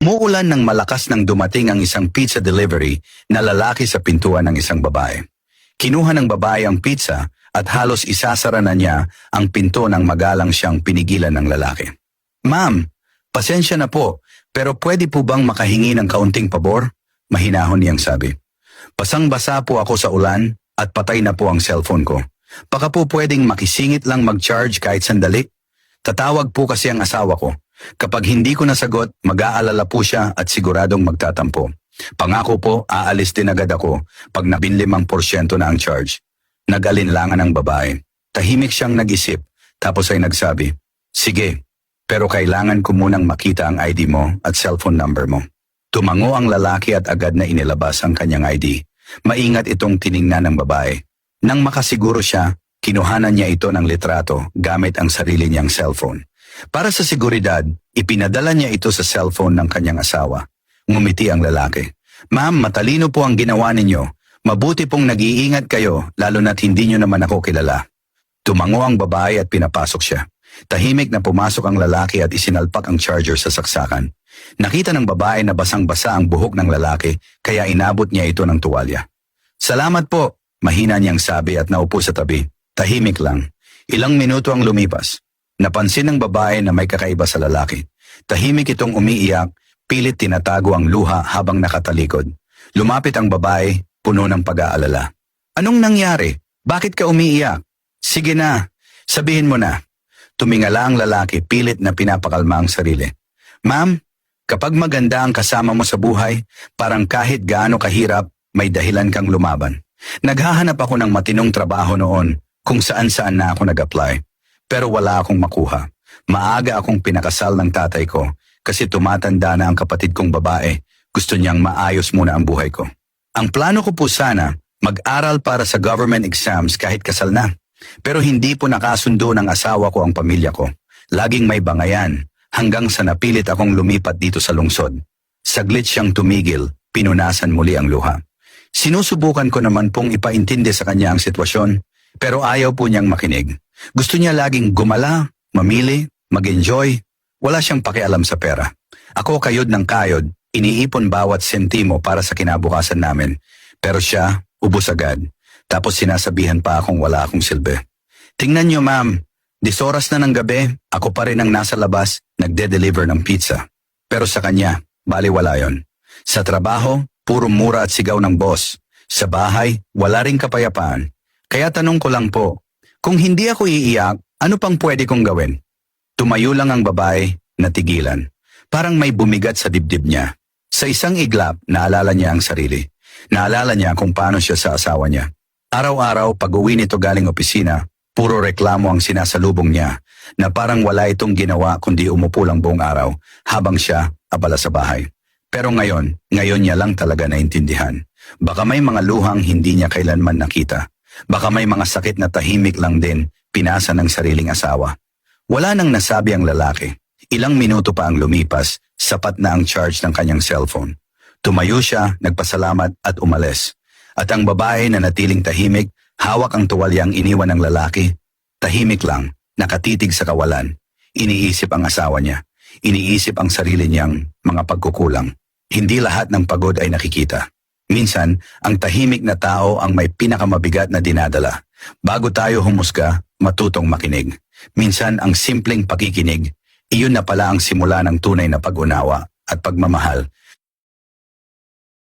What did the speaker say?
Muulan ng malakas nang dumating ang isang pizza delivery na lalaki sa pintuan ng isang babae. Kinuha ng babae ang pizza at halos isasara na niya ang pinto nang magalang siyang pinigilan ng lalaki. "Ma'am, pasensya na po, pero pwede po bang makahingi ng kaunting pabor?" Mahinahon niyang sabi. "Basang-basa po ako sa ulan at patay na po ang cellphone ko. Baka po pwedeng makisingit lang mag-charge kahit sandali? Tatawag po kasi ang asawa ko. Kapag hindi ko nasagot, mag-aalala po siya at siguradong magtatampo. Pangako po, aalis din agad ako pag nabin 5% na ang charge." Nag-alinlangan ang babae. Tahimik siyang nag-isip, tapos ay nagsabi, "Sige, pero kailangan ko munang makita ang ID mo at cellphone number mo." Tumango ang lalaki at agad na inilabas ang kanyang ID. Maingat itong tiningnan ng babae. Nang makasiguro siya, kinuhanan niya ito ng litrato gamit ang sarili niyang cellphone. Para sa seguridad, ipinadala niya ito sa cellphone ng kanyang asawa. Ngumiti ang lalaki. "Ma'am, matalino po ang ginawa ninyo. Mabuti pong nag-iingat kayo, lalo na't hindi niyo naman ako kilala." Tumango ang babae at pinapasok siya. Tahimik na pumasok ang lalaki at isinalpak ang charger sa saksakan. Nakita ng babae na basang-basa ang buhok ng lalaki, kaya inabot niya ito ng tuwalya. "Salamat po," mahina niyang sabi at naupo sa tabi. Tahimik lang. Ilang minuto ang lumipas. Napansin ng babae na may kakaiba sa lalaki. Tahimik itong umiiyak, pilit tinatago ang luha habang nakatalikod. Lumapit ang babae, puno ng pag-aalala. "Anong nangyari? Bakit ka umiiyak? Sige na, sabihin mo na." Tumingala ang lalaki, pilit na pinapakalma ang sarili. "Ma'am, kapag maganda ang kasama mo sa buhay, parang kahit gaano kahirap, may dahilan kang lumaban. Naghahanap ako ng matinong trabaho noon, kung saan-saan na ako nag-apply. Pero wala akong makuha. Maaga akong pinakasal ng tatay ko kasi tumatanda na ang kapatid kong babae. Gusto niyang maayos muna ang buhay ko. Ang plano ko po sana, mag-aral para sa government exams kahit kasal na. Pero hindi po nakasundo ng asawa ko ang pamilya ko. Laging may bangayan hanggang sa napilit akong lumipat dito sa lungsod." Saglit siyang tumigil, pinunasan muli ang luha. Sinusubukan ko naman pong ipaintindi sa kanya ang sitwasyon, pero ayaw po niyang makinig. Gusto niya laging gumala, mamili, mag-enjoy. Wala siyang pakialam sa pera. Ako kayod ng kayod, iniipon bawat sentimo para sa kinabukasan namin. Pero siya, ubos agad. Tapos sinasabihan pa akong wala akong silbi. "Tingnan niyo ma'am, 10 oras na ng gabi, ako pa rin ang nasa labas, nagde-deliver ng pizza." Pero sa kanya, baliwala yon. Sa trabaho, puro mura at sigaw ng boss. Sa bahay, wala ring kapayapaan. Kaya tanong ko lang po, kung hindi ako iiyak, ano pang pwede kong gawin? Tumayo lang ang babae, natigilan. Parang may bumigat sa dibdib niya. Sa isang iglap, naalala niya ang sarili. Naalala niya kung paano siya sa asawa niya. Araw-araw, pag-uwi nito galing opisina, puro reklamo ang sinasalubong niya na parang wala itong ginawa kundi umupo lang buong araw habang siya abala sa bahay. Pero ngayon niya lang talaga naintindihan. Baka may mga luhang hindi niya kailanman nakita. Baka may mga sakit na tahimik lang din pinasa ng sariling asawa. Wala nang nasabi ang lalaki. Ilang minuto pa ang lumipas, sapat na ang charge ng kanyang cellphone. Tumayo siya, nagpasalamat at umalis. At ang babae na natiling tahimik, hawak ang tuwalyang iniwan ng lalaki. Tahimik lang, nakatitig sa kawalan. Iniisip ang asawa niya. Iniisip ang sarili niyang mga pagkukulang. Hindi lahat ng pagod ay nakikita. Minsan, ang tahimik na tao ang may pinakamabigat na dinadala. Bago tayo humusga, matutong makinig. Minsan, ang simpleng pakikinig, iyon na pala ang simula ng tunay na pag-unawa at pagmamahal